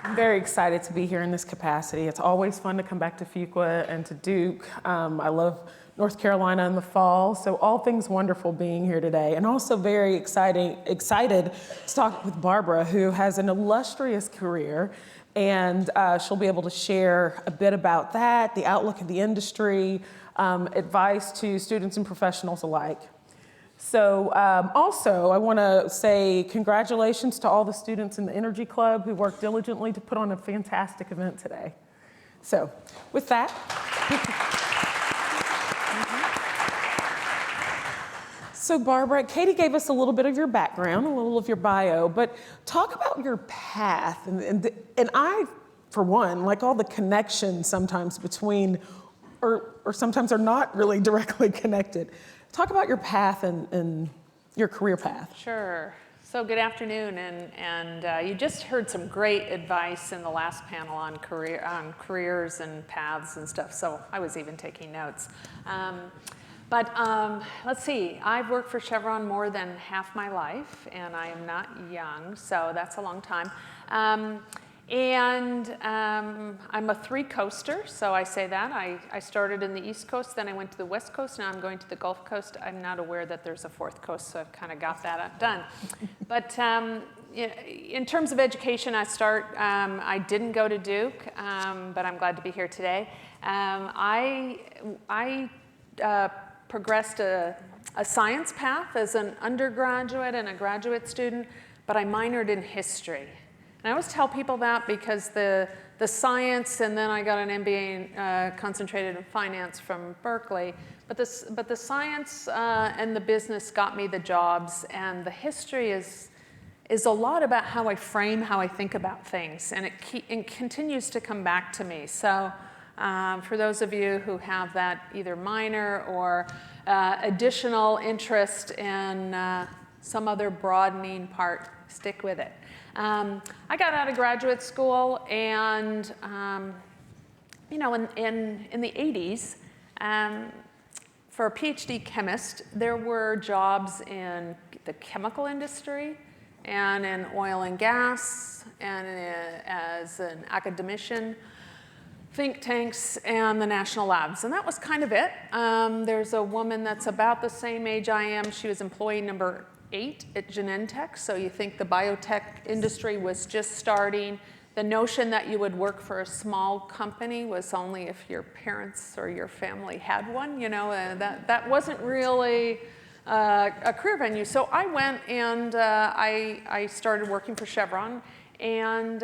I'm very excited to be here in this capacity. It's always fun to come back to Fuqua and to Duke. I love North Carolina in the fall, so all things wonderful being here today. And also very excited to talk with Barbara, who has an illustrious career, and she'll be able to share a bit about that, the outlook of the industry, advice to students and professionals alike. So also, I want to say congratulations to all the students in the Energy Club who worked diligently to put on a fantastic event today. So with that. So Barbara, Katie gave us a little bit of your background, a little of your bio, but talk about your path. And I, for one, like all the connections sometimes between, or sometimes are not really directly connected. Talk about your path and your career path. Sure. So good afternoon, and you just heard some great advice in the last panel on careers and paths and stuff. So I was even taking notes. But let's see. I've worked for Chevron more than half my life, and I am not young, so that's a long time. And I'm a three-coaster, so I say that. I started in the East Coast, then I went to the West Coast, now I'm going to the Gulf Coast. I'm not aware that there's a fourth coast, so I've kind of got that done. But in terms of education, I didn't go to Duke, but I'm glad to be here today. I progressed a science path as an undergraduate and a graduate student, but I minored in history. And I always tell people that because the science, and then I got an MBA concentrated in finance from Berkeley, but the science and the business got me the jobs, and the history is a lot about how I frame, how I think about things, and it continues to come back to me. So for those of you who have that either minor or additional interest in some other broadening part, stick with it. I got out of graduate school, and you know, in the 80s, for a PhD chemist, there were jobs in the chemical industry and in oil and gas, and as an academician, think tanks, and the national labs, and that was kind of it. There's a woman that's about the same age I am. She was employee number 8 at Genentech, so you think the biotech industry was just starting. The notion that you would work for a small company was only if your parents or your family had one, you know, that wasn't really a career venue. So I went and I started working for Chevron, and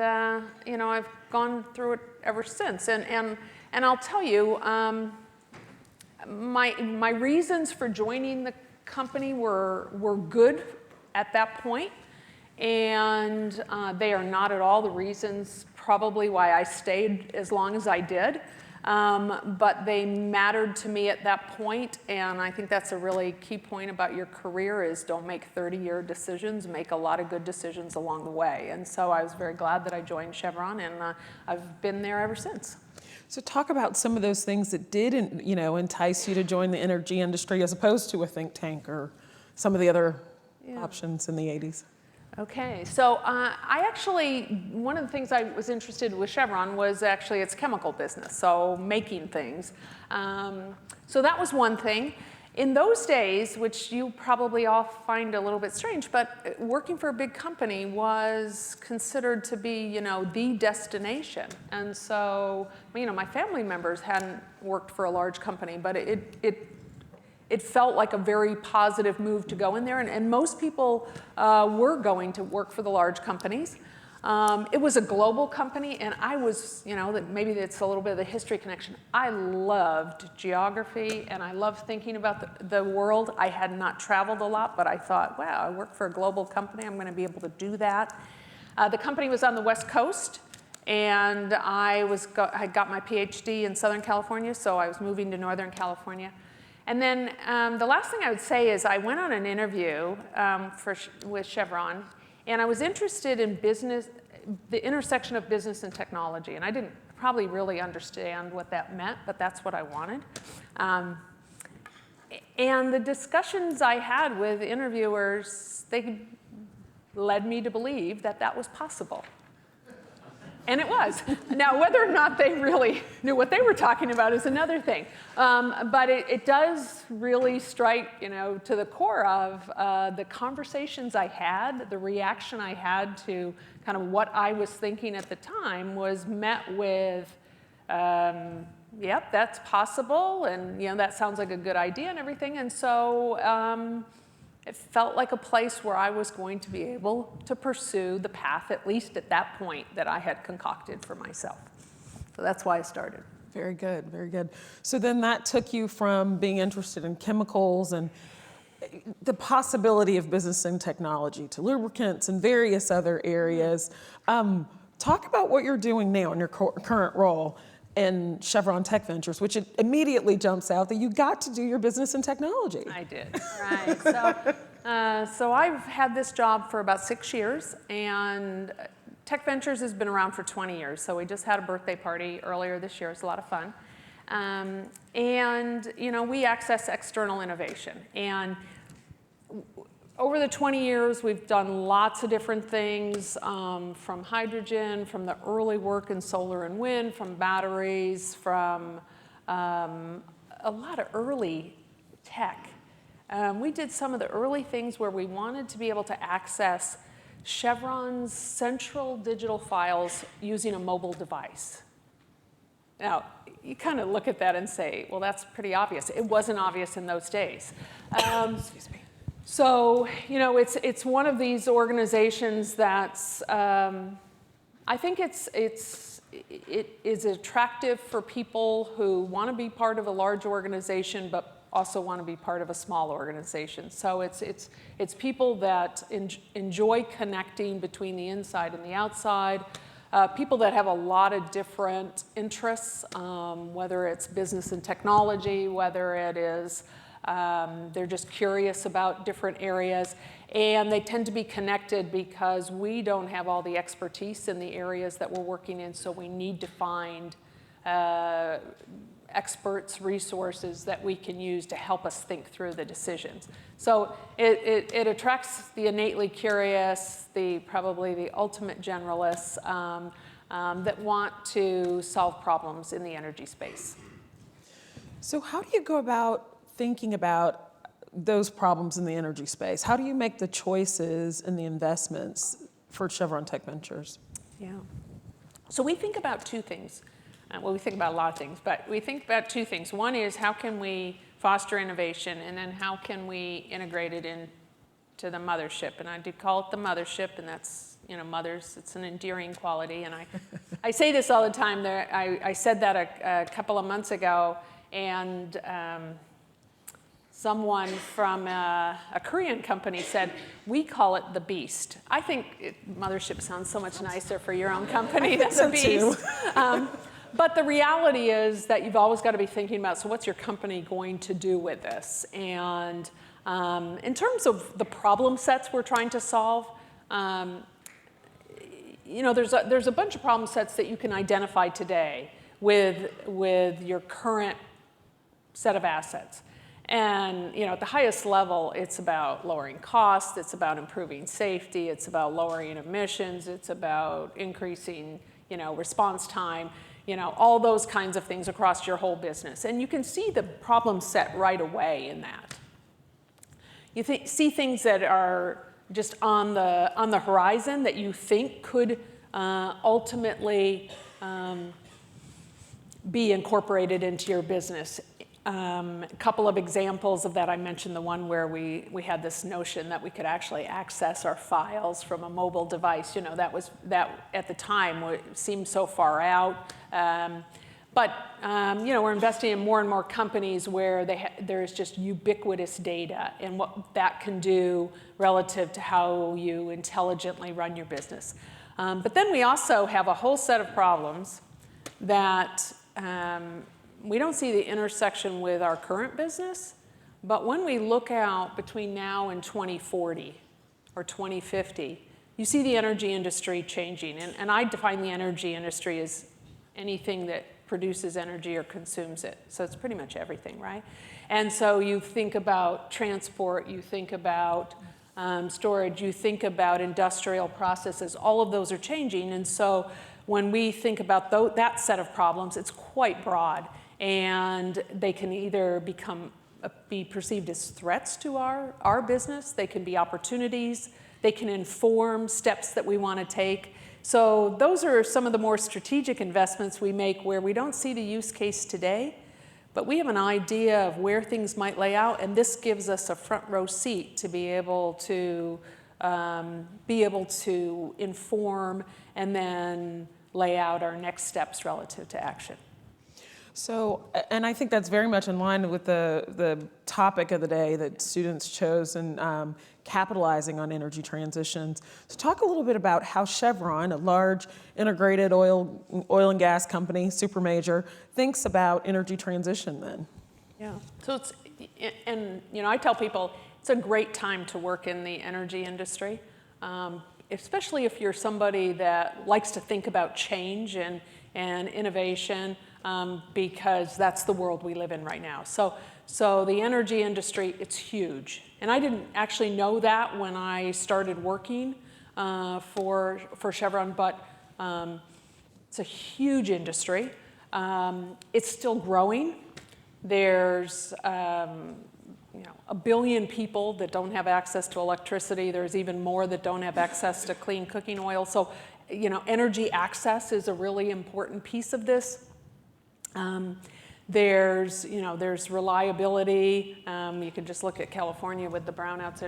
you know, I've gone through it ever since. And I'll tell you, my reasons for joining the company were good at that point, and they are not at all the reasons probably why I stayed as long as I did, but they mattered to me at that point, and I think that's a really key point about your career is don't make 30-year decisions, make a lot of good decisions along the way. And so I was very glad that I joined Chevron, and I've been there ever since. So talk about some of those things that did, you know, entice you to join the energy industry as opposed to a think tank or some of the other options in the 80s. Okay, so one of the things I was interested in with Chevron was actually its chemical business, so making things. So that was one thing. In those days, which you probably all find a little bit strange, but working for a big company was considered to be, you know, the destination. And so, you know, my family members hadn't worked for a large company, but it felt like a very positive move to go in there. And most people were going to work for the large companies. It was a global company, and I was, you know, maybe it's a little bit of the history connection. I loved geography, and I loved thinking about the world. I had not traveled a lot, but I thought, wow, I work for a global company. I'm going to be able to do that. The company was on the West Coast, and I got my PhD in Southern California, so I was moving to Northern California. And then the last thing I would say is I went on an interview with Chevron, and I was interested in business, the intersection of business and technology. And I didn't probably really understand what that meant, but that's what I wanted. And the discussions I had with interviewers, they led me to believe that that was possible. And it was. Now, whether or not they really knew what they were talking about is another thing. But it does really strike, to the core of the conversations I had, the reaction I had to kind of what I was thinking at the time was met with, yep, that's possible, and that sounds like a good idea and everything. And so it felt like a place where I was going to be able to pursue the path, at least at that point, that I had concocted for myself. So that's why I started. Very good, very good. So then that took you from being interested in chemicals and the possibility of business and technology to lubricants and various other areas. Talk about what you're doing now in your current role in Chevron Tech Ventures, which it immediately jumps out that you got to do your business and technology. I did, right. So I've had this job for about 6 years, and Tech Ventures has been around for 20 years. So we just had a birthday party earlier this year. It's a lot of fun. And we access external innovation. And over the 20 years, we've done lots of different things, from hydrogen, from the early work in solar and wind, from batteries, from a lot of early tech. We did some of the early things where we wanted to be able to access Chevron's central digital files using a mobile device. Now, you kind of look at that and say, well, that's pretty obvious. It wasn't obvious in those days. Excuse me. So, it's one of these organizations that's, I think it is attractive for people who want to be part of a large organization, but also want to be part of a small organization. So it's people that enjoy connecting between the inside and the outside, people that have a lot of different interests, whether it's business and technology, whether it is they're just curious about different areas, and they tend to be connected because we don't have all the expertise in the areas that we're working in, so we need to find experts, resources that we can use to help us think through the decisions. So it attracts the innately curious, probably the ultimate generalists that want to solve problems in the energy space. So how do you go about thinking about those problems in the energy space? How do you make the choices and the investments for Chevron Tech Ventures? Yeah. So we think about two things. Well, we think about a lot of things, but we think about two things. One is how can we foster innovation, and then how can we integrate it into the mothership? And I do call it the mothership, and that's, mothers, it's an endearing quality. And I say this all the time. I said that a couple of months ago, and someone from a Korean company said, we call it the beast. I think mothership sounds so much nicer for your own company than the beast. But the reality is that you've always got to be thinking about, so what's your company going to do with this? And in terms of the problem sets we're trying to solve, there's a bunch of problem sets that you can identify today with your current set of assets. And at the highest level, it's about lowering costs, it's about improving safety, it's about lowering emissions, it's about increasing response time, all those kinds of things across your whole business. And you can see the problem set right away in that. You see things that are just on the horizon that you think could ultimately be incorporated into your business. A couple of examples of that. I mentioned the one where we had this notion that we could actually access our files from a mobile device. That at the time seemed so far out. But we're investing in more and more companies where there's just ubiquitous data and what that can do relative to how you intelligently run your business. But then we also have a whole set of problems that we don't see the intersection with our current business, but when we look out between now and 2040 or 2050, you see the energy industry changing. And I define the energy industry as anything that produces energy or consumes it. So it's pretty much everything, right? And so you think about transport, you think about storage, you think about industrial processes, all of those are changing. And so when we think about that set of problems, it's quite broad, and they can either be perceived as threats to our business, they can be opportunities, they can inform steps that we want to take. So those are some of the more strategic investments we make where we don't see the use case today, but we have an idea of where things might lay out, and this gives us a front row seat to be able to inform and then lay out our next steps relative to action. So, and I think that's very much in line with the topic of the day that students chose in capitalizing on energy transitions. So talk a little bit about how Chevron, a large integrated oil and gas company, super major, thinks about energy transition then. Yeah, so I tell people it's a great time to work in the energy industry, especially if you're somebody that likes to think about change and innovation, because that's the world we live in right now. So the energy industry, it's huge. And I didn't actually know that when I started working for Chevron, but it's a huge industry. It's still growing. There's 1 billion people that don't have access to electricity. There's even more that don't have access to clean cooking oil. So, energy access is a really important piece of this. There's reliability. You can just look at California with the brownouts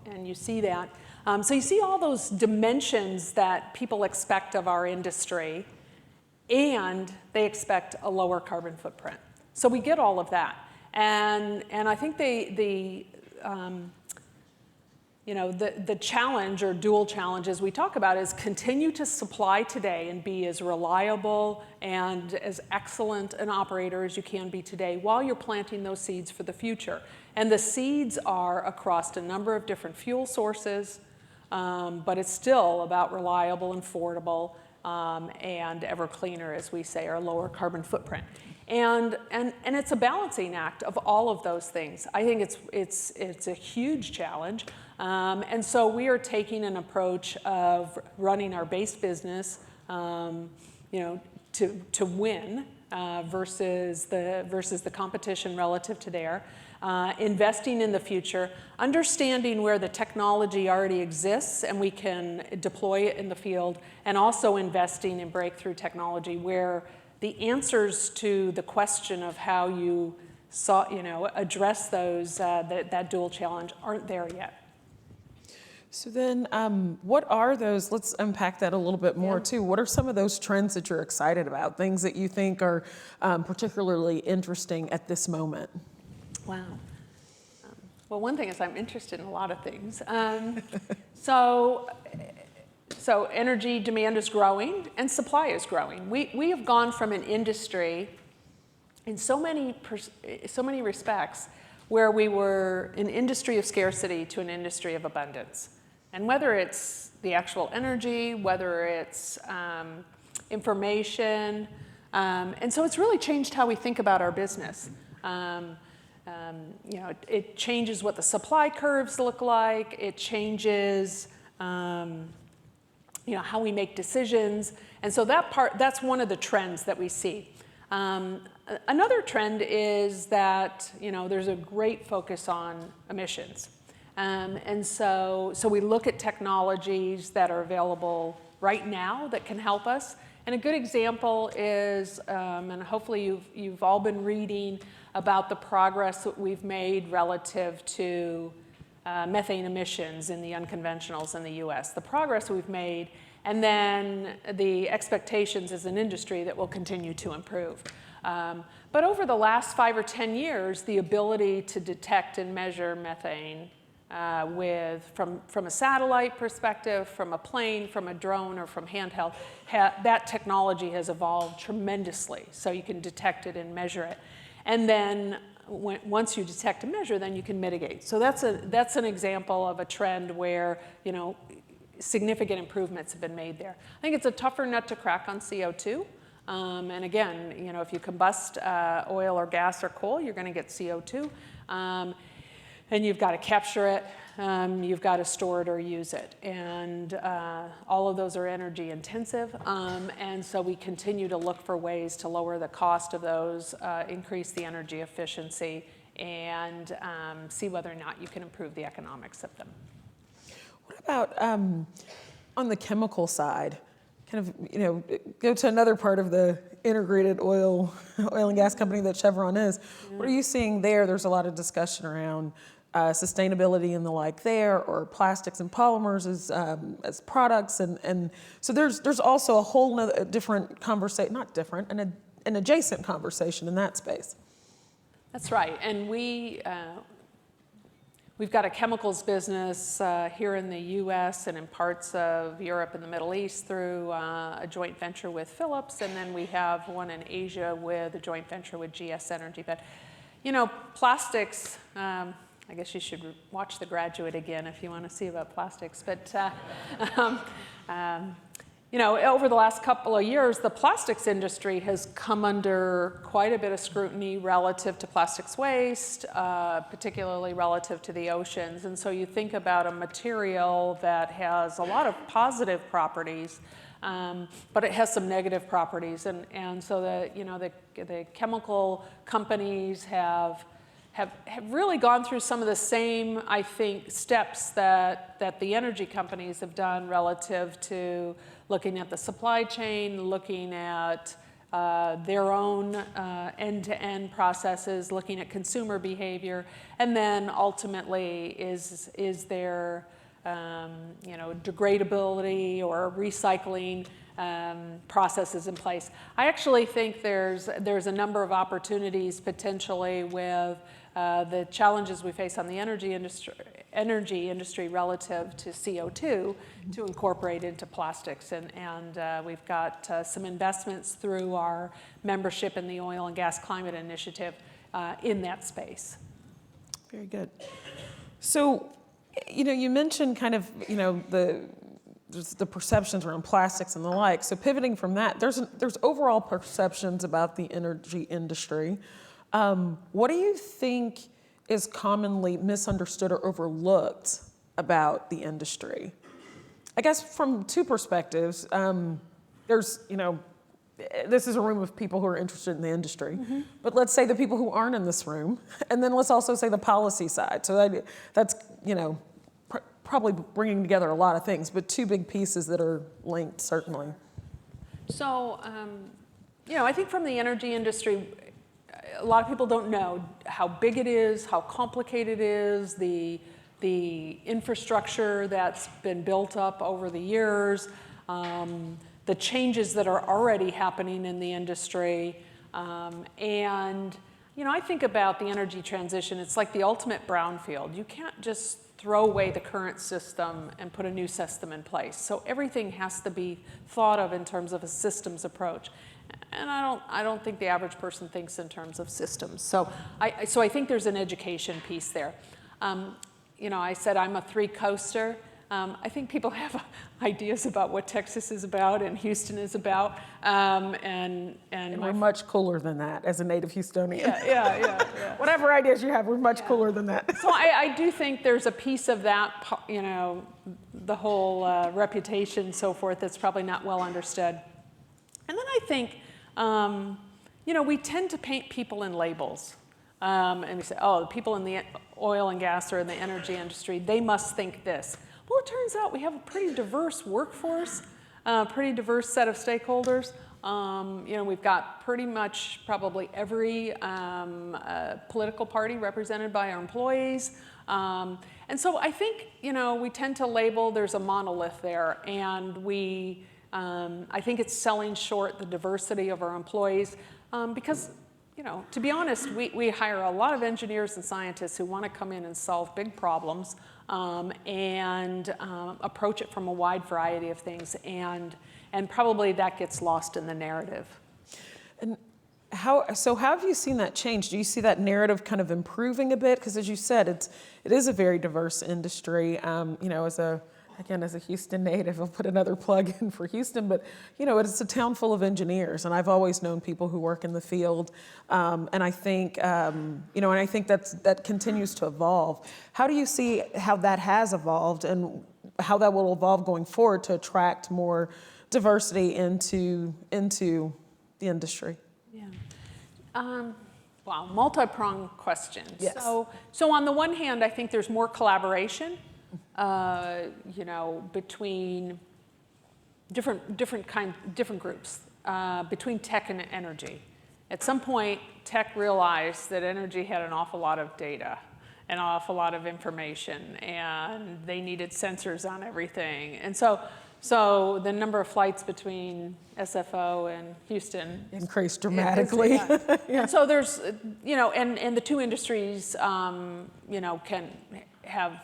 and you see that. So you see all those dimensions that people expect of our industry, and they expect a lower carbon footprint. So we get all of that. And I think the challenge or dual challenges we talk about is continue to supply today and be as reliable and as excellent an operator as you can be today while you're planting those seeds for the future. And the seeds are across a number of different fuel sources, but it's still about reliable and affordable and ever cleaner, as we say, or lower carbon footprint. And it's a balancing act of all of those things. I think it's a huge challenge. And so we are taking an approach of running our base business, to win versus the competition relative to there. Investing in the future, understanding where the technology already exists and we can deploy it in the field, and also investing in breakthrough technology where the answers to the question of how you address those that dual challenge aren't there yet. So then, what are those? Let's unpack that a little bit more too. What are some of those trends that you're excited about? Things that you think are particularly interesting at this moment? Wow. Well, one thing is I'm interested in a lot of things. So energy demand is growing and supply is growing. We have gone from an industry in so many respects where we were an industry of scarcity to an industry of abundance. And whether it's the actual energy, whether it's information, and so it's really changed how we think about our business. It changes what the supply curves look like. It changes how we make decisions. And so that's one of the trends that we see. Another trend is that there's a great focus on emissions. And so we look at technologies that are available right now that can help us. And a good example is, and hopefully you've all been reading about the progress that we've made relative to methane emissions in the unconventionals in the US, the progress we've made, and then the expectations as an industry that will continue to improve. But over the last 5 or 10 years, the ability to detect and measure methane from a satellite perspective, from a plane, from a drone, or from handheld, that technology has evolved tremendously. So you can detect it and measure it. And then once you detect and measure, then you can mitigate. So that's an example of a trend where significant improvements have been made there. I think it's a tougher nut to crack on CO2. And again, if you combust oil or gas or coal, you're going to get CO2. And you've got to capture it, you've got to store it or use it. And all of those are energy intensive. And so we continue to look for ways to lower the cost of those, increase the energy efficiency, and see whether or not you can improve the economics of them. What about on the chemical side? Kind of, go to another part of the integrated oil and gas company that Chevron is. Yeah. What are you seeing there? There's a lot of discussion around sustainability and the like there, or plastics and polymers as products, and so there's also a whole different conversation, not different, an adjacent conversation in that space. That's right, and we've got a chemicals business here in the U.S. and in parts of Europe and the Middle East through a joint venture with Phillips, and then we have one in Asia with a joint venture with GS Energy. But, plastics, I guess you should watch The Graduate again if you want to see about plastics. But, over the last couple of years, the plastics industry has come under quite a bit of scrutiny relative to plastics waste, particularly relative to the oceans. And so you think about a material that has a lot of positive properties, but it has some negative properties. And so the chemical companies have really gone through some of the same, I think, steps that the energy companies have done relative to looking at the supply chain, looking at their own end-to-end processes, looking at consumer behavior, and then ultimately is there degradability or recycling processes in place. I actually think there's a number of opportunities potentially with the challenges we face on the energy industry relative to CO2 to incorporate into plastics. And we've got some investments through our membership in the Oil and Gas Climate Initiative in that space. Very good. So, you mentioned kind of, the perceptions around plastics and the like. So pivoting from that, there's overall perceptions about the energy industry. What do you think is commonly misunderstood or overlooked about the industry? I guess from two perspectives. There's, this is a room of people who are interested in the industry, mm-hmm. but let's say the people who aren't in this room, and then let's also say the policy side. So that's, probably bringing together a lot of things, but two big pieces that are linked, certainly. So, I think from the energy industry, a lot of people don't know how big it is, how complicated it is, the infrastructure that's been built up over the years, the changes that are already happening in the industry. And, I think about the energy transition, it's like the ultimate brownfield. You can't just throw away the current system and put a new system in place. So everything has to be thought of in terms of a systems approach. And I don't think the average person thinks in terms of systems. So I think there's an education piece there. I said I'm a three-coaster. I think people have ideas about what Texas is about and Houston is about. And we're much cooler than that as a native Houstonian. Yeah. Whatever ideas you have, we're much cooler than that. So I do think there's a piece of that, the whole reputation and so forth that's probably not well understood. And then I think, we tend to paint people in labels. And we say, the people in the oil and gas or in the energy industry, they must think this. Well, it turns out we have a pretty diverse workforce, pretty diverse set of stakeholders. We've got pretty much probably every political party represented by our employees. And so I think, we tend to label there's a monolith there, and I think it's selling short the diversity of our employees because, to be honest, we hire a lot of engineers and scientists who want to come in and solve big problems and approach it from a wide variety of things, and probably that gets lost in the narrative. And how have you seen that change? Do you see that narrative kind of improving a bit? Because as you said, it is a very diverse industry. As again, as a Houston native, I'll put another plug in for Houston, but it's a town full of engineers, and I've always known people who work in the field, and I think, that continues to evolve. How do you see how that has evolved, and how that will evolve going forward to attract more diversity into the industry? Yeah. Wow, multi-pronged question. Yes. So on the one hand, I think there's more collaboration, between different groups, between tech and energy. At some point, tech realized that energy had an awful lot of data, an awful lot of information, and they needed sensors on everything. And so the number of flights between SFO and Houston increased dramatically. Yeah. So there's, and the two industries, can have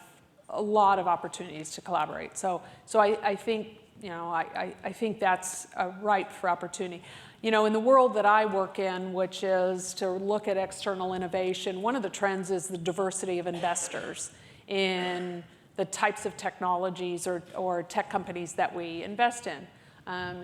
a lot of opportunities to collaborate. So I think, I think that's ripe for opportunity. In the world that I work in, which is to look at external innovation, one of the trends is the diversity of investors in the types of technologies or tech companies that we invest in.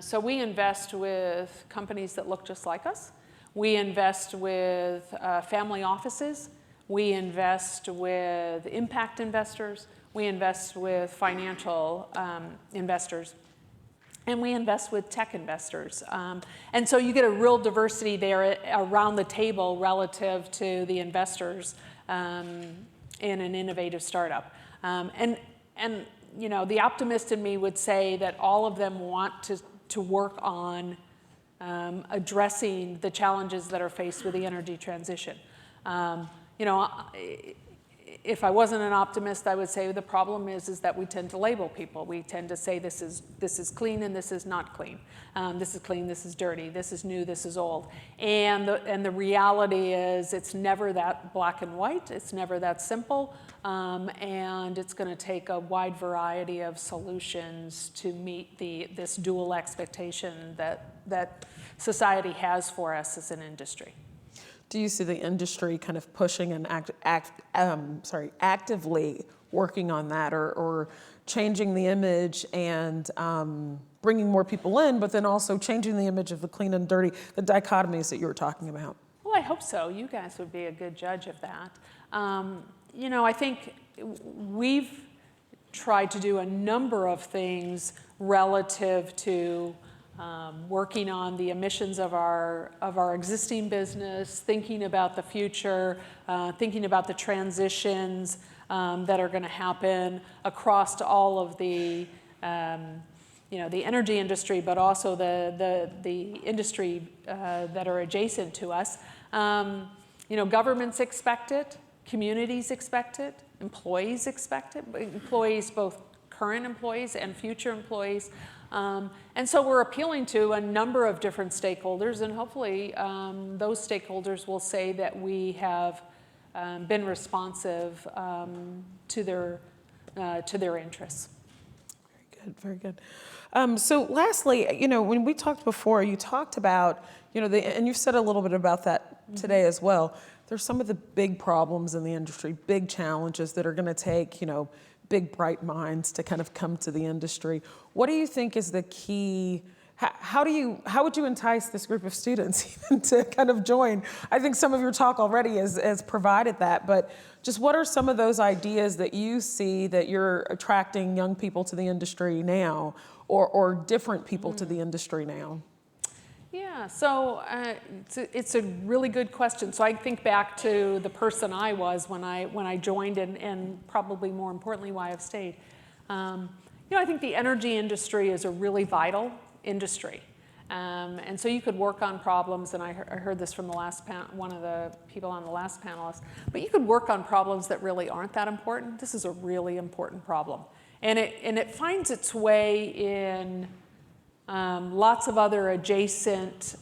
So we invest with companies that look just like us. We invest with family offices. We invest with impact investors. We invest with financial investors. And we invest with tech investors. And so you get a real diversity there around the table relative to the investors in an innovative startup. And the optimist in me would say that all of them want to work on addressing the challenges that are faced with the energy transition. If I wasn't an optimist, I would say the problem is that we tend to label people. We tend to say this is clean and this is not clean. This is clean, this is dirty, this is new, this is old. And the reality is it's never that black and white. It's never that simple. And it's going to take a wide variety of solutions to meet this dual expectation that society has for us as an industry. Do you see the industry kind of pushing and actively working on that, or changing the image and bringing more people in, but then also changing the image of the clean and dirty, the dichotomies that you were talking about? Well, I hope so. You guys would be a good judge of that. I think we've tried to do a number of things relative to working on the emissions of our existing business, thinking about the future, thinking about the transitions that are going to happen across all of the energy industry, but also the industry that are adjacent to us. Governments expect it, communities expect it, employees expect it, employees, both current employees and future employees. And so we're appealing to a number of different stakeholders, and hopefully those stakeholders will say that we have been responsive to their interests. Very good. So lastly, when we talked before, you talked about, and you've said a little bit about that today as well. There's some of the big problems in the industry, big challenges that are going to take, big bright minds to kind of come to the industry. What do you think is the key? How would you entice this group of students even to kind of join? I think some of your talk already has provided that, but just what are some of those ideas that you see that you're attracting young people to the industry now, or different people to the industry now? Yeah, so it's a really good question. So I think back to the person I was when I joined, and probably more importantly why I've stayed. I think the energy industry is a really vital industry, and so you could work on problems. And I heard this from one of the people on the last panelist. But you could work on problems that really aren't that important. This is a really important problem, and it finds its way in lots of other adjacent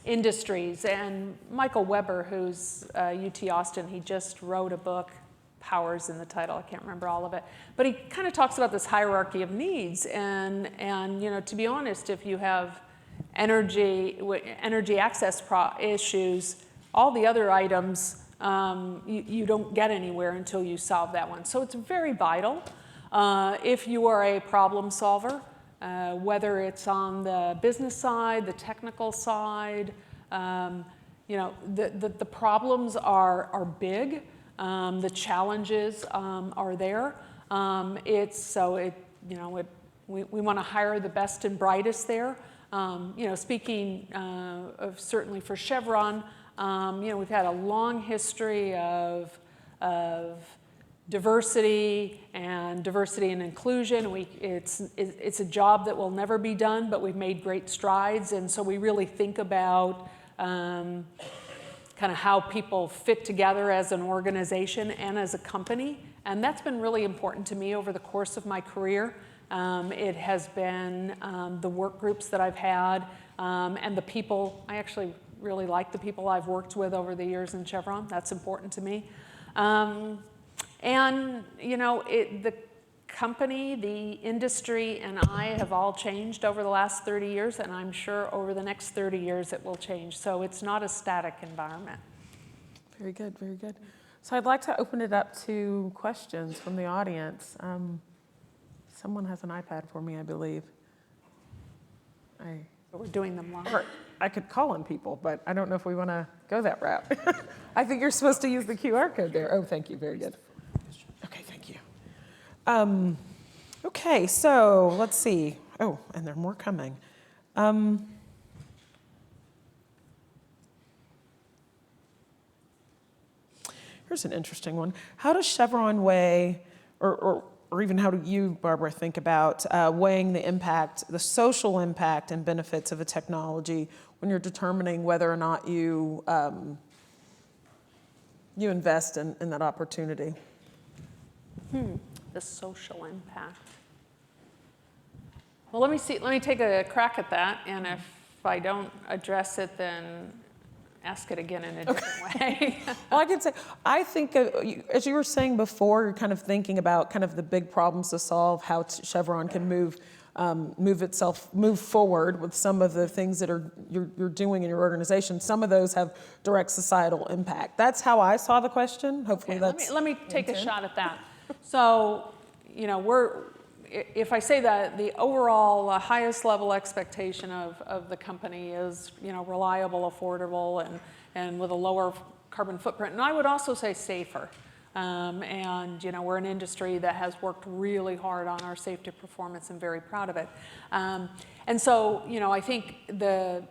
industries. And Michael Weber, who's UT Austin, he just wrote a book, Powers in the title, I can't remember all of it, but he kind of talks about this hierarchy of needs. And to be honest, if you have energy access issues, all the other items, you don't get anywhere until you solve that one. So it's very vital. If you are a problem solver, whether it's on the business side, the technical side, the problems are big. The challenges are there. We want to hire the best and brightest there. Speaking of certainly for Chevron, we've had a long history of diversity and inclusion. It's a job that will never be done, but we've made great strides, and so we really think about kind of how people fit together as an organization and as a company, and that's been really important to me over the course of my career. It has been the work groups that I've had and the people. I actually really like the people I've worked with over the years in Chevron. That's important to me. The company, the industry, and I have all changed over the last 30 years, and I'm sure over the next 30 years it will change. So it's not a static environment. Very good, very good. So I'd like to open it up to questions from the audience. Someone has an iPad for me, I believe. We're doing them live. Or I could call on people, but I don't know if we want to go that route. I think you're supposed to use the QR code there. Oh, thank you. Very good. Okay, thank you. Okay, so let's see. Oh, and there are more coming. Here's an interesting one. How does Chevron weigh, or even how do you, Barbara, think about weighing the impact, the social impact and benefits of a technology when you're determining whether or not you invest in that opportunity? The social impact. Well, let me take a crack at that, and if I don't address it, then ask it again in a different way. Well, I can say, I think, as you were saying before, you're kind of thinking about kind of the big problems to solve, how Chevron can move forward with some of the things that you're doing in your organization. Some of those have direct societal impact. That's how I saw the question. Hopefully that's... Let me take a shot at that. So, if I say that the overall highest level expectation of the company is, reliable, affordable, and with a lower carbon footprint, and I would also say safer. We're an industry that has worked really hard on our safety performance and very proud of it. I think the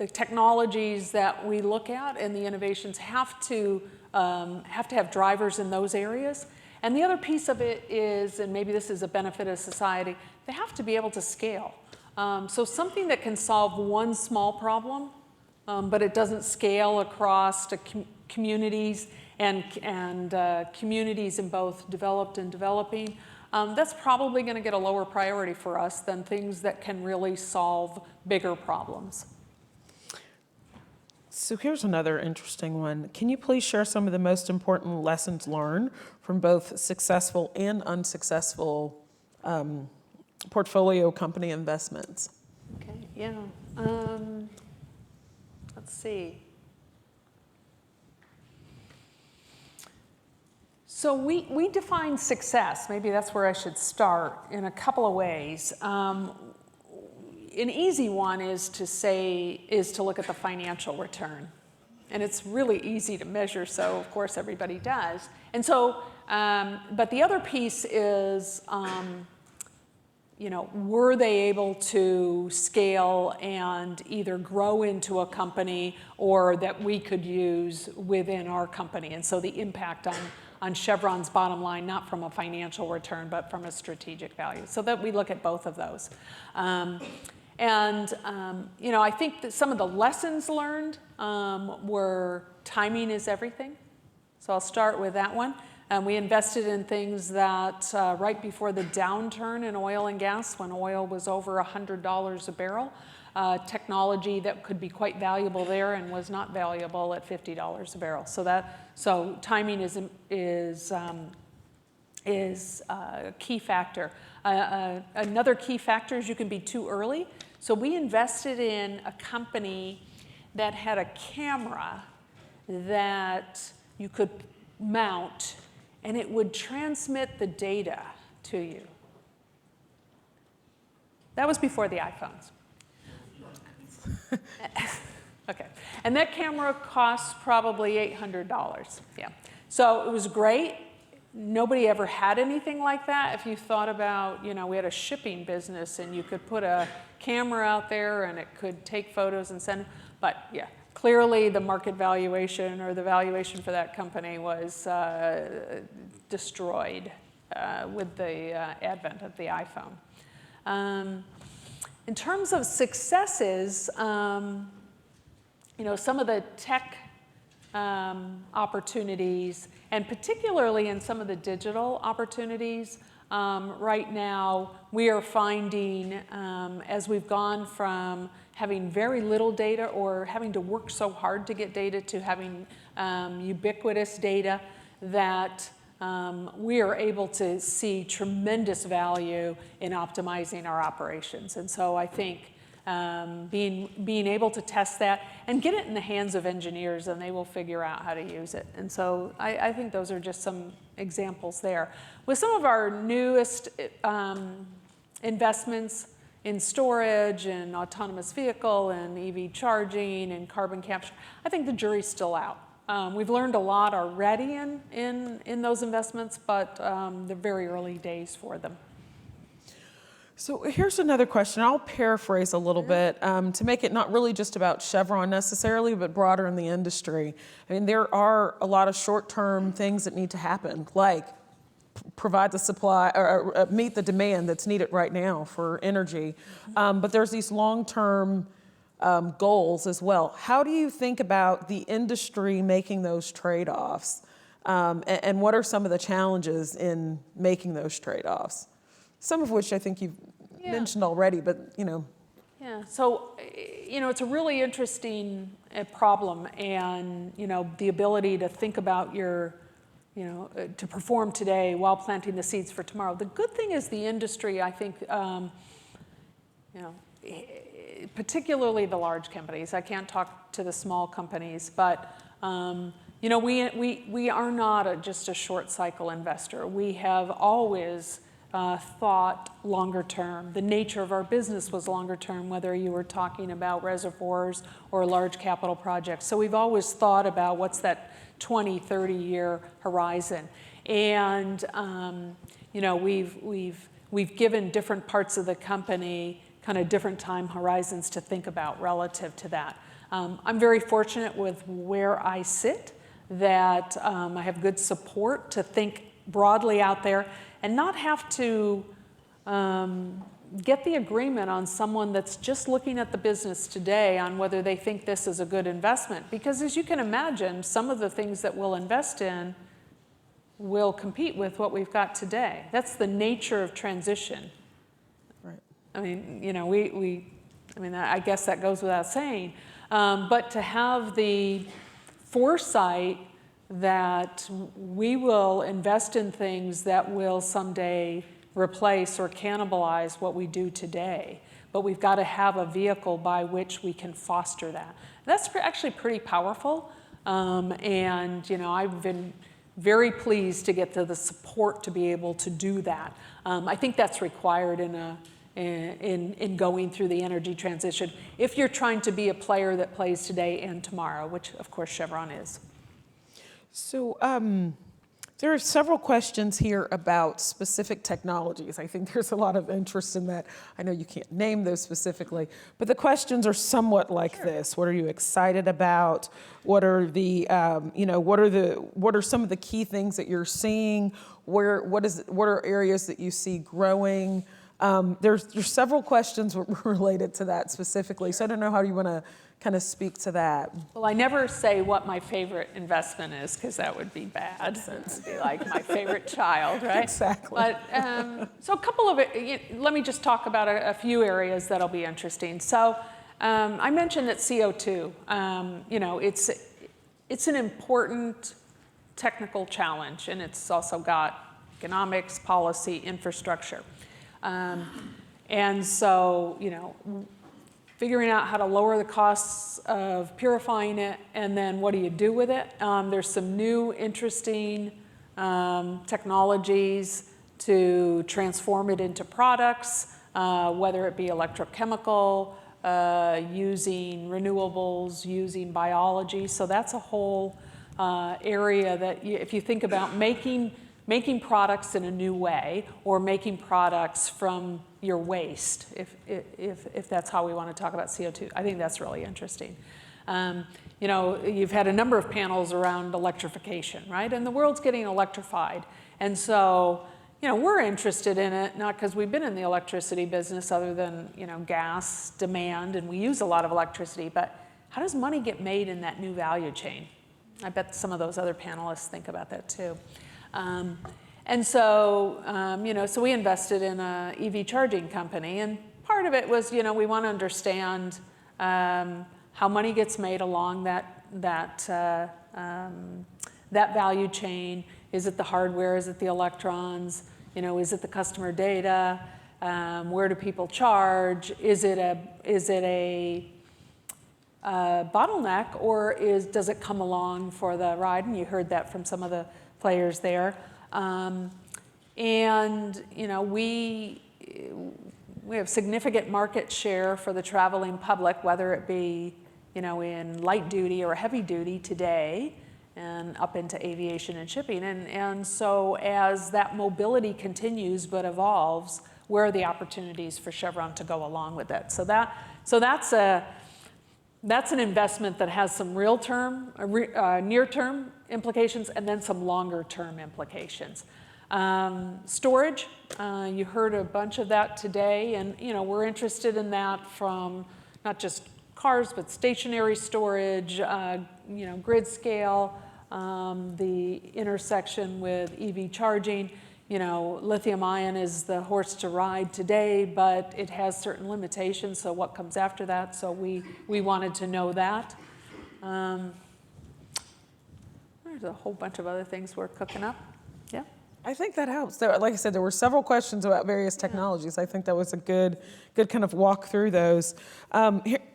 technologies that we look at and the innovations have to have drivers in those areas. And the other piece of it is, and maybe this is a benefit of society, they have to be able to scale. So something that can solve one small problem, but it doesn't scale across to communities and communities in both developed and developing, that's probably going to get a lower priority for us than things that can really solve bigger problems. So here's another interesting one. Can you please share some of the most important lessons learned from both successful and unsuccessful portfolio company investments? Okay, yeah. Let's see. So we define success, maybe that's where I should start, in a couple of ways. An easy one is to look at the financial return. And it's really easy to measure, so of course everybody does. And so, but the other piece is, were they able to scale and either grow into a company or that we could use within our company? And so the impact on Chevron's bottom line, not from a financial return, but from a strategic value. So that we look at both of those. I think that some of the lessons learned were timing is everything. So I'll start with that one. We invested in things that right before the downturn in oil and gas, when oil was over $100 a barrel, technology that could be quite valuable there and was not valuable at $50 a barrel. So timing is a key factor. Another key factor is you can be too early. So we invested in a company that had a camera that you could mount and it would transmit the data to you. That was before the iPhones. Okay, and that camera cost probably $800, yeah. So it was great. Nobody ever had anything like that. If you thought about, we had a shipping business and you could put a camera out there and it could take photos and send, but yeah, clearly the market valuation or the valuation for that company was destroyed with the advent of the iPhone. In terms of successes, some of the tech opportunities, and particularly in some of the digital opportunities, right now we are finding, as we've gone from having very little data or having to work so hard to get data to having ubiquitous data, that we are able to see tremendous value in optimizing our operations. And so I think being able to test that and get it in the hands of engineers, and they will figure out how to use it. And so I think those are just some examples there. With some of our newest investments in storage and autonomous vehicle and EV charging and carbon capture, I think the jury's still out. We've learned a lot already in those investments, but they're very early days for them. So here's another question. I'll paraphrase a little bit to make it not really just about Chevron necessarily, but broader in the industry. I mean, there are a lot of short-term things that need to happen, like provide the supply or meet the demand that's needed right now for energy. But there's these long-term goals as well. How do you think about the industry making those trade-offs? And what are some of the challenges in making those trade-offs? Some of which I think you've mentioned already, but Yeah, so it's a really interesting problem, and the ability to think about your, to perform today while planting the seeds for tomorrow. The good thing is the industry, I think, particularly the large companies. I can't talk to the small companies, but we are not just a short cycle investor. We have always thought longer term. The nature of our business was longer term, whether you were talking about reservoirs or large capital projects. So we've always thought about what's that 20, 30-year horizon. And we've given different parts of the company kind of different time horizons to think about relative to that. I'm very fortunate with where I sit that I have good support to think broadly out there and not have to get the agreement on someone that's just looking at the business today on whether they think this is a good investment. Because as you can imagine, some of the things that we'll invest in will compete with what we've got today. That's the nature of transition. Right. I mean, I guess that goes without saying. But to have the foresight that we will invest in things that will someday replace or cannibalize what we do today. But we've got to have a vehicle by which we can foster that. That's actually pretty powerful. And I've been very pleased to get the support to be able to do that. I think that's required in going through the energy transition if you're trying to be a player that plays today and tomorrow, which of course Chevron is. So there are several questions here about specific technologies. I think there's a lot of interest in that. I know you can't name those specifically, but the questions are somewhat like this. What are you excited about? What are the, what are some of the key things that you're seeing? What are areas that you see growing? There's several questions related to that specifically. So I don't know how you want to kind of speak to that. Well, I never say what my favorite investment is, because that would be bad. It would be like my favorite child, right? Exactly. But so a couple of it, let me just talk about a few areas that'll be interesting. So I mentioned that CO2, it's an important technical challenge, and it's also got economics, policy, infrastructure. And so, figuring out how to lower the costs of purifying it, and then what do you do with it? There's some new interesting technologies to transform it into products, whether it be electrochemical, using renewables, using biology. So that's a whole area that if you think about making products in a new way, or making products from your waste, if that's how we want to talk about CO2, I think that's really interesting. You know, you've had a number of panels around electrification, right? And the world's getting electrified. And so, you know, we're interested in it, not because we've been in the electricity business other than, you know, gas demand, and we use a lot of electricity, but how does money get made in that new value chain? I bet some of those other panelists think about that too. And so, you know, so we invested in a EV charging company, and part of it was, you know, we want to understand how money gets made along that value chain. Is it the hardware? Is it the electrons? You know, is it the customer data? Where do people charge? Is it a bottleneck, or does it come along for the ride? And you heard that from some of the players there. And you know, we have significant market share for the traveling public, whether it be, you know, in light duty or heavy duty today, and up into aviation and shipping. And so as that mobility continues but evolves, where are the opportunities for Chevron to go along with it? So that's an investment that has some near-term implications, and then some longer-term implications. Storage, you heard a bunch of that today, and you know, we're interested in that from not just cars, but stationary storage, you know, grid scale, the intersection with EV charging. You know, lithium ion is the horse to ride today, but it has certain limitations, so what comes after that? So we wanted to know that. There's a whole bunch of other things we're cooking up. Yeah? I think that helps. Like I said, there were several questions about various technologies. I think that was a good kind of walk through those.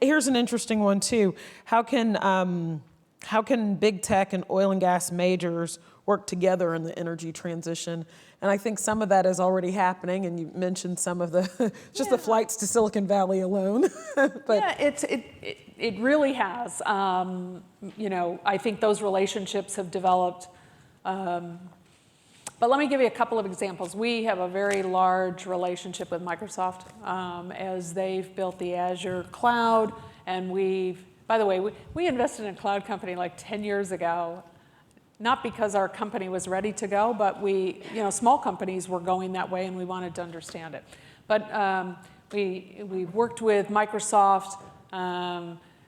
Here's an interesting one too. How can big tech and oil and gas majors work together in the energy transition? And I think some of that is already happening, and you mentioned some of the the flights to Silicon Valley alone. But yeah, it really has. You know, I think those relationships have developed. But let me give you a couple of examples. We have a very large relationship with Microsoft as they've built the Azure cloud, and by the way, we invested in a cloud company like 10 years ago. Not because our company was ready to go, but you know, small companies were going that way, and we wanted to understand it. But we worked with Microsoft.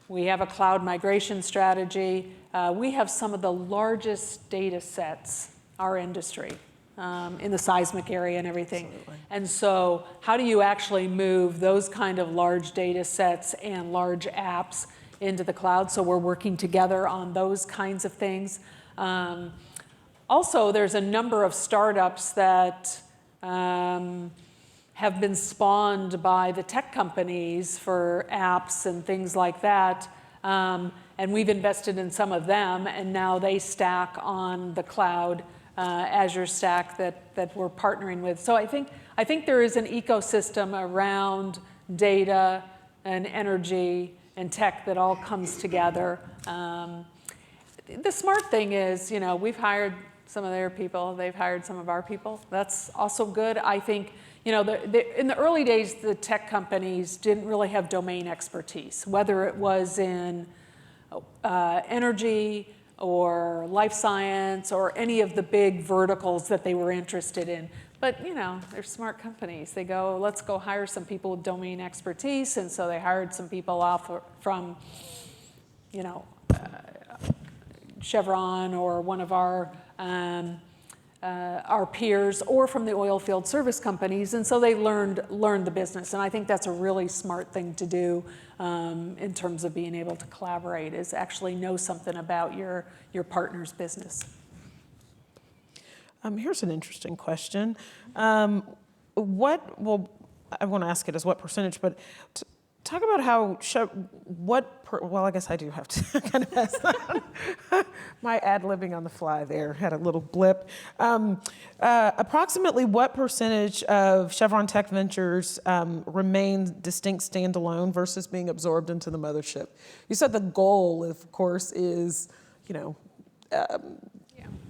We have a cloud migration strategy. We have some of the largest data sets, our industry, in the seismic area and everything. Absolutely. And so how do you actually move those kind of large data sets and large apps into the cloud? So we're working together on those kinds of things. Also, there's a number of startups that have been spawned by the tech companies for apps and things like that. And we've invested in some of them, and now they stack on the cloud, Azure stack that we're partnering with. So I think there is an ecosystem around data and energy and tech that all comes together. The smart thing is, you know, we've hired some of their people, they've hired some of our people. That's also good. I think, you know, in the early days, the tech companies didn't really have domain expertise, whether it was in energy or life science or any of the big verticals that they were interested in. But, you know, they're smart companies. They go, let's go hire some people with domain expertise. And so they hired some people off from, you know, Chevron or one of our peers, or from the oil field service companies, and so they learned the business. And I think that's a really smart thing to do in terms of being able to collaborate, is actually know something about your partner's business. Here's an interesting question. I want to ask it as what percentage, but talk about how, well, I guess I do have to kind of ask that. My ad-libbing on the fly there had a little blip. Approximately what percentage of Chevron Tech Ventures remain distinct standalone versus being absorbed into the mothership? You said the goal, of course, is,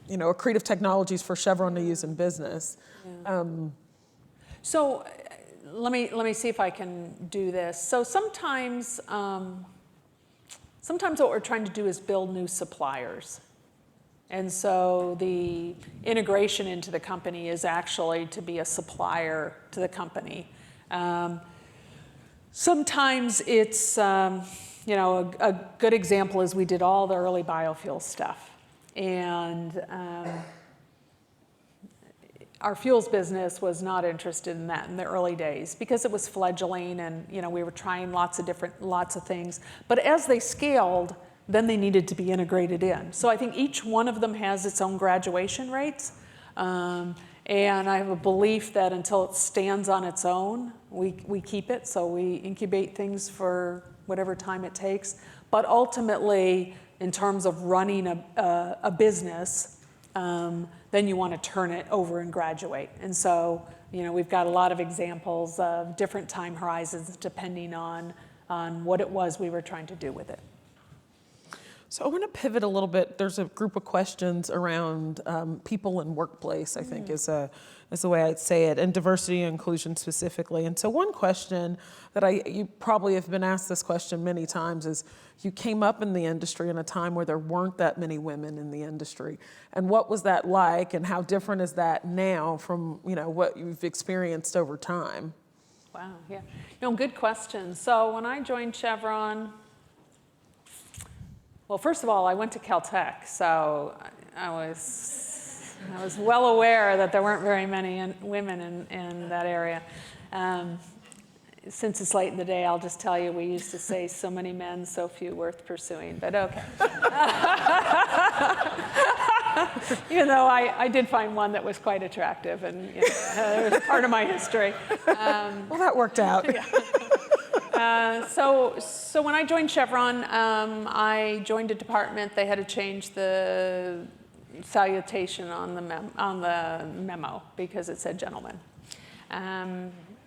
accretive technologies for Chevron to use in business. Yeah. So let me see if I can do this. So sometimes what we're trying to do is build new suppliers. And so the integration into the company is actually to be a supplier to the company. Sometimes it's, a good example is we did all the early biofuel stuff. And our fuels business was not interested in that in the early days because it was fledgling and we were trying lots of things. But as they scaled, then they needed to be integrated in. So I think each one of them has its own graduation rates. And I have a belief that until it stands on its own, we keep it. So we incubate things for whatever time it takes. But ultimately, in terms of running a business, then you want to turn it over and graduate. And so, we've got a lot of examples of different time horizons depending on what it was we were trying to do with it. So I want to pivot a little bit. There's a group of questions around people and workplace, I think is the way I'd say it, and diversity and inclusion specifically. And so one question that you probably have been asked this question many times is, you came up in the industry in a time where there weren't that many women in the industry. And what was that like, and how different is that now from what you've experienced over time? Wow, yeah. Good question. So when I joined Chevron, well, first of all, I went to Caltech, so I was well aware that there weren't very many women in that area. Since it's late in the day, I'll just tell you, we used to say, so many men, so few worth pursuing, but okay. Even though I did find one that was quite attractive, and it was part of my history. Well, that worked out. Yeah. So when I joined Chevron, I joined a department. They had to change the salutation on the memo because it said gentleman.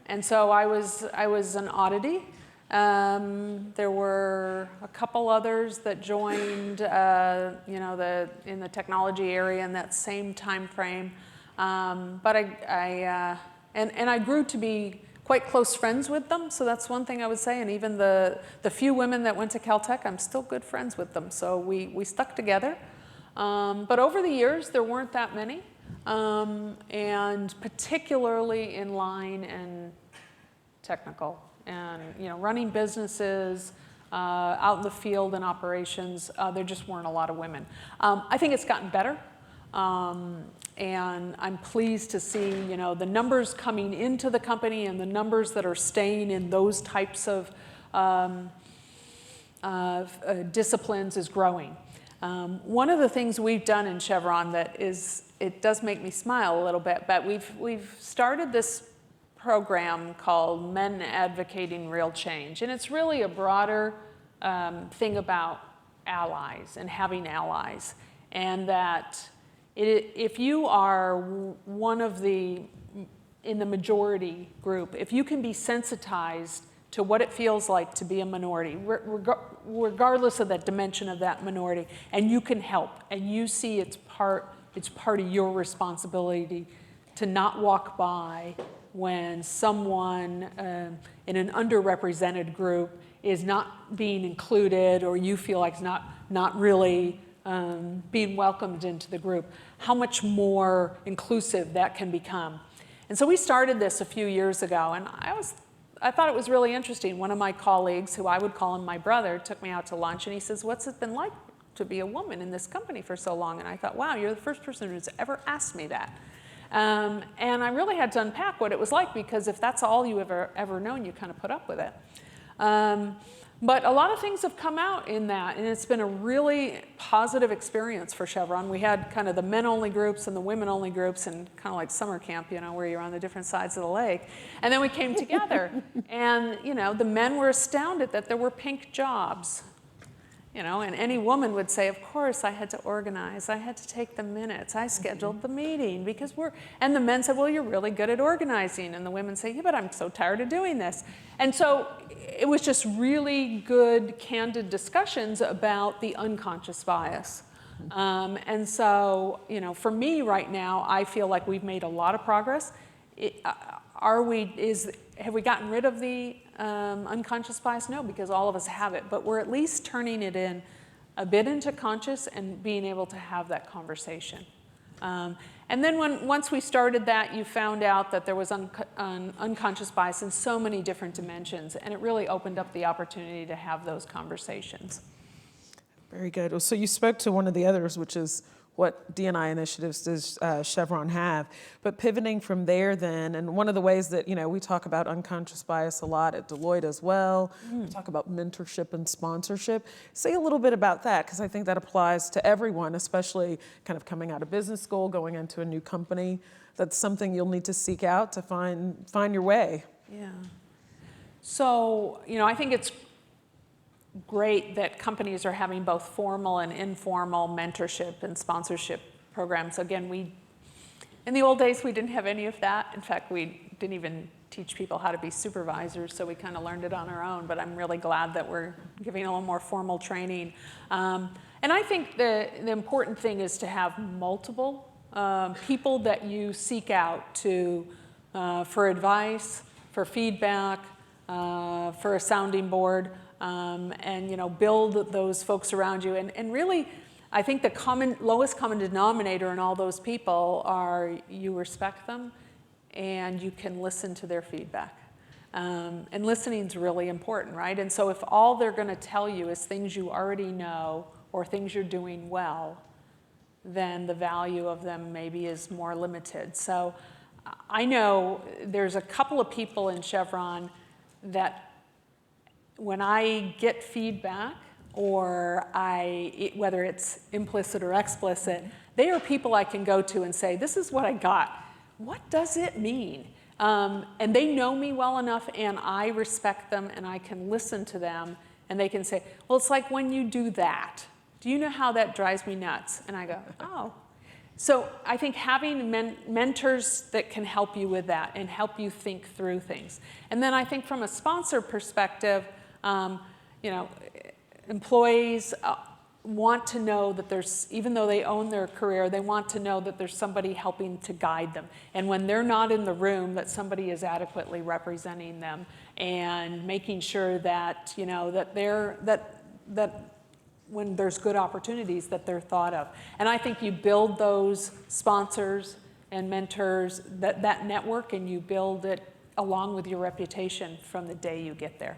And so I was an oddity. There were a couple others that joined, in the technology area in that same time frame. But I grew to be quite close friends with them, so that's one thing I would say. And even the few women that went to Caltech, I'm still good friends with them. So we stuck together. But over the years, there weren't that many. And particularly in line and technical, and running businesses out in the field and operations, there just weren't a lot of women. I think it's gotten better, and I'm pleased to see the numbers coming into the company and the numbers that are staying in those types of disciplines is growing. One of the things we've done in Chevron it does make me smile a little bit, but we've started this program called Men Advocating Real Change, and it's really a broader thing about allies and having allies, and that if you are one of in the majority group, if you can be sensitized to what it feels like to be a minority, regardless of that dimension of that minority, and you can help, and you see it's part of your responsibility to not walk by when someone in an underrepresented group is not being included, or you feel like it's not really being welcomed into the group, how much more inclusive that can become. And so we started this a few years ago, and I thought it was really interesting. One of my colleagues, who I would call him my brother, took me out to lunch, and he says, "What's it been like to be a woman in this company for so long?" And I thought, wow, you're the first person who's ever asked me that. And I really had to unpack what it was like, because if that's all you ever known, you kind of put up with it. But a lot of things have come out in that, and it's been a really positive experience for Chevron. We had kind of the men-only groups and the women-only groups, and kind of like summer camp, you know, where you're on the different sides of the lake. And then we came together, and, you know, the men were astounded that there were pink jobs. You know, and any woman would say, of course, I had to organize. I had to take the minutes. I scheduled the meeting because and the men said, well, you're really good at organizing. And the women say, yeah, but I'm so tired of doing this. And so it was just really good, candid discussions about the unconscious bias. And so, you know, for me right now, I feel like we've made a lot of progress. Have we gotten rid of the unconscious bias? No, because all of us have it, but we're at least turning it in a bit into conscious and being able to have that conversation. And then once we started that, you found out that there was unconscious bias in so many different dimensions, and it really opened up the opportunity to have those conversations. Very good. So you spoke to one of the others, which is what D&I initiatives does Chevron have? But pivoting from there then, and one of the ways that, you know, we talk about unconscious bias a lot at Deloitte as well. We talk about mentorship and sponsorship. Say a little bit about that, because I think that applies to everyone, especially kind of coming out of business school, going into a new company. That's something you'll need to seek out to find your way. Yeah. So, you know, I think it's great that companies are having both formal and informal mentorship and sponsorship programs. Again, in the old days, we didn't have any of that. In fact, we didn't even teach people how to be supervisors, so we kind of learned it on our own, but I'm really glad that we're giving a little more formal training. And I think the important thing is to have multiple people that you seek out to for advice, for feedback, for a sounding board. And, you know, build those folks around you. And really, I think the lowest common denominator in all those people are you respect them and you can listen to their feedback. And listening is really important, right? And so if all they're going to tell you is things you already know or things you're doing well, then the value of them maybe is more limited. So I know there's a couple of people in Chevron that when I get feedback, or whether it's implicit or explicit, they are people I can go to and say, this is what I got. What does it mean? And they know me well enough, and I respect them, and I can listen to them, and they can say, well, it's like when you do that. Do you know how that drives me nuts? And I go, oh. So I think having mentors that can help you with that and help you think through things. And then I think from a sponsor perspective, you know, employees want to know that there's, even though they own their career, they want to know that there's somebody helping to guide them. And when they're not in the room, that somebody is adequately representing them and making sure that, you know, that that when there's good opportunities that they're thought of. And I think you build those sponsors and mentors, that network, and you build it along with your reputation from the day you get there.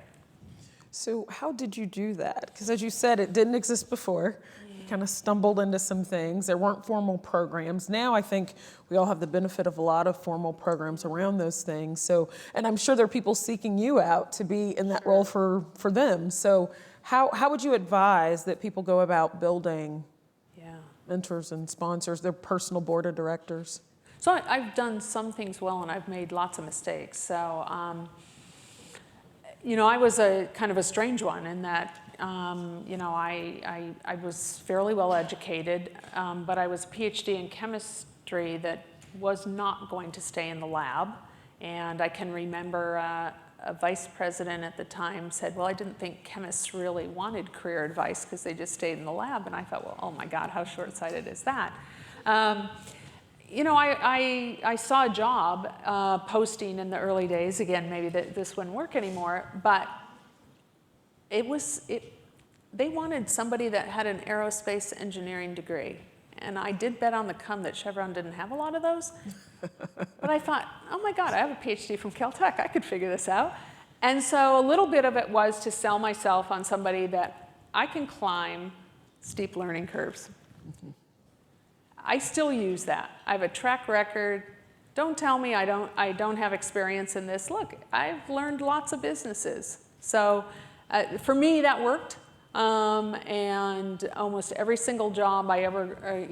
So how did you do that? Because as you said, it didn't exist before. You kind of stumbled into some things. There weren't formal programs. Now I think we all have the benefit of a lot of formal programs around those things. So, and I'm sure there are people seeking you out to be in that role for them. So how would you advise that people go about building mentors and sponsors, their personal board of directors? So I've done some things well, and I've made lots of mistakes. So, you know, I was a kind of a strange one in that, you know, I was fairly well educated, but I was a PhD in chemistry that was not going to stay in the lab. And I can remember a vice president at the time said, well, I didn't think chemists really wanted career advice because they just stayed in the lab. And I thought, well, oh my God, how short-sighted is that? You know, I saw a job posting in the early days. Again, maybe this wouldn't work anymore, but they wanted somebody that had an aerospace engineering degree. And I did bet on the come that Chevron didn't have a lot of those. But I thought, oh my God, I have a PhD from Caltech. I could figure this out. And so a little bit of it was to sell myself on somebody that I can climb steep learning curves. I still use that. I have a track record. Don't tell me I don't have experience in this. Look, I've learned lots of businesses. So for me, that worked. And almost every single job I ever,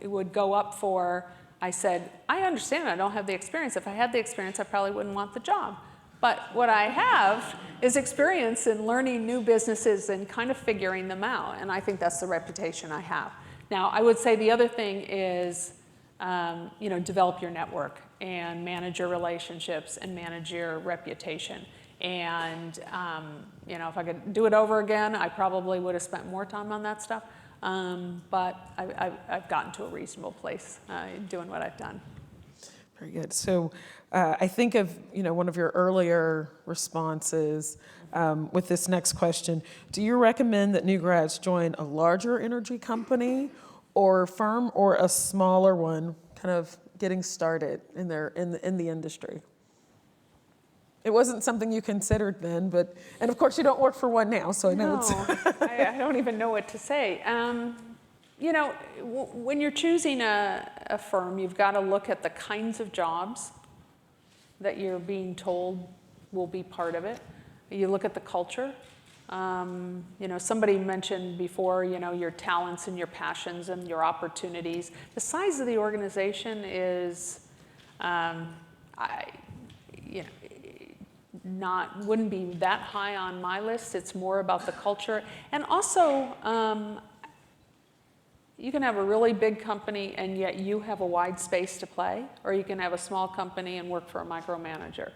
would go up for, I said, I understand I don't have the experience. If I had the experience, I probably wouldn't want the job. But what I have is experience in learning new businesses and kind of figuring them out. And I think that's the reputation I have. Now, I would say the other thing is, develop your network and manage your relationships and manage your reputation. And, if I could do it over again, I probably would have spent more time on that stuff. But I've gotten to a reasonable place doing what I've done. Very good. So I think of, one of your earlier responses with this next question. Do you recommend that new grads join a larger energy company or firm or a smaller one, kind of getting started in the industry? It wasn't something you considered then, and of course you don't work for one now, so I know it's... I don't even know what to say. When you're choosing a firm, you've got to look at the kinds of jobs that you're being told will be part of it. You look at the culture. Somebody mentioned before, your talents and your passions and your opportunities. The size of the organization is, wouldn't be that high on my list. It's more about the culture. And also, you can have a really big company and yet you have a wide space to play, or you can have a small company and work for a micromanager.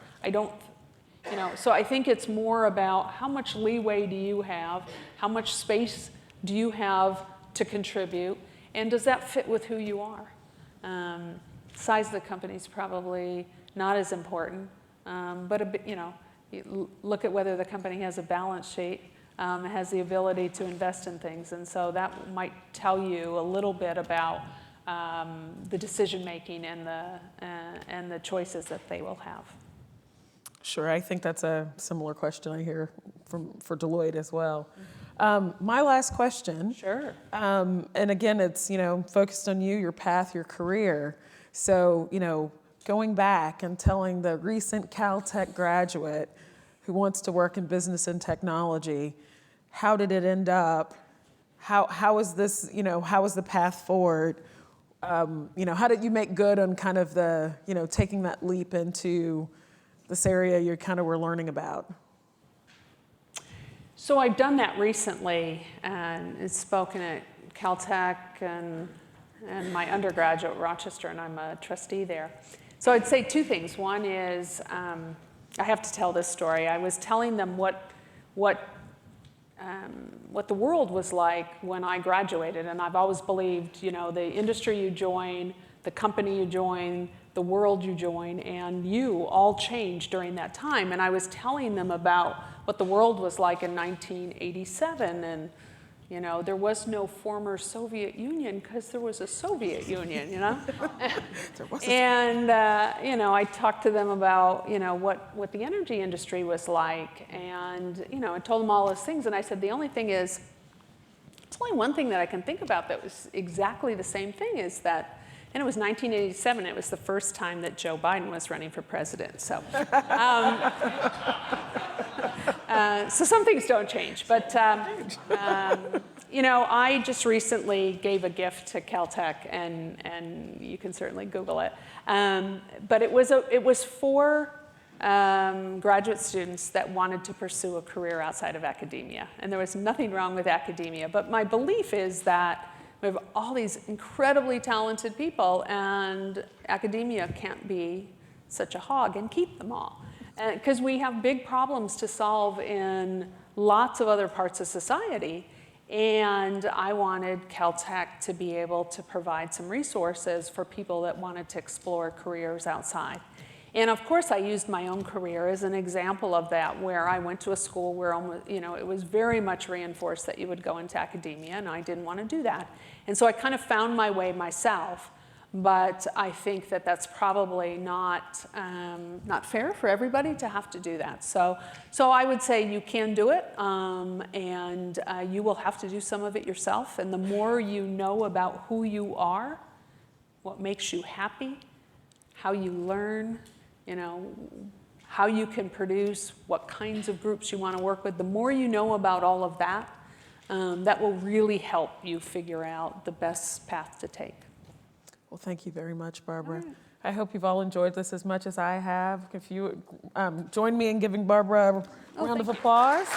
So I think it's more about how much leeway do you have, how much space do you have to contribute, and does that fit with who you are? Size of the company is probably not as important, but you look at whether the company has a balance sheet, has the ability to invest in things, and so that might tell you a little bit about the decision making and the choices that they will have. Sure, I think that's a similar question I hear for Deloitte as well. My last question. Sure. And again, it's focused on you, your path, your career. So going back and telling the recent Caltech graduate who wants to work in business and technology, how did it end up? How is this? How is the path forward? How did you make good on kind of the taking that leap into this area you kind of were learning about? So I've done that recently and spoken at Caltech and my undergraduate at Rochester, and I'm a trustee there. So I'd say two things. One is, I have to tell this story. I was telling them what the world was like when I graduated, and I've always believed, the industry you join, the company you join, the world you join, and you all change during that time. And I was telling them about what the world was like in 1987, and there was no former Soviet Union because there was a Soviet Union, There wasn't. And I talked to them about what the energy industry was like, and I told them all those things, and I said the only thing is, it's only one thing that I can think about that was exactly the same thing is that. And it was 1987. It was the first time that Joe Biden was running for president. So, so some things don't change. But, I just recently gave a gift to Caltech, and you can certainly Google it. But it was for graduate students that wanted to pursue a career outside of academia. And there was nothing wrong with academia. But my belief is that we have all these incredibly talented people, and academia can't be such a hog and keep them all. Because we have big problems to solve in lots of other parts of society. And I wanted Caltech to be able to provide some resources for people that wanted to explore careers outside. And of course, I used my own career as an example of that, where I went to a school where almost, it was very much reinforced that you would go into academia, and I didn't want to do that. And so I kind of found my way myself, but I think that that's probably not fair for everybody to have to do that. So I would say you can do it, and you will have to do some of it yourself. And the more you know about who you are, what makes you happy, how you learn, how you can produce, what kinds of groups you want to work with. The more you know about all of that, that will really help you figure out the best path to take. Well, thank you very much, Barbara. I hope you've all enjoyed this as much as I have. If you join me in giving Barbara a round of applause.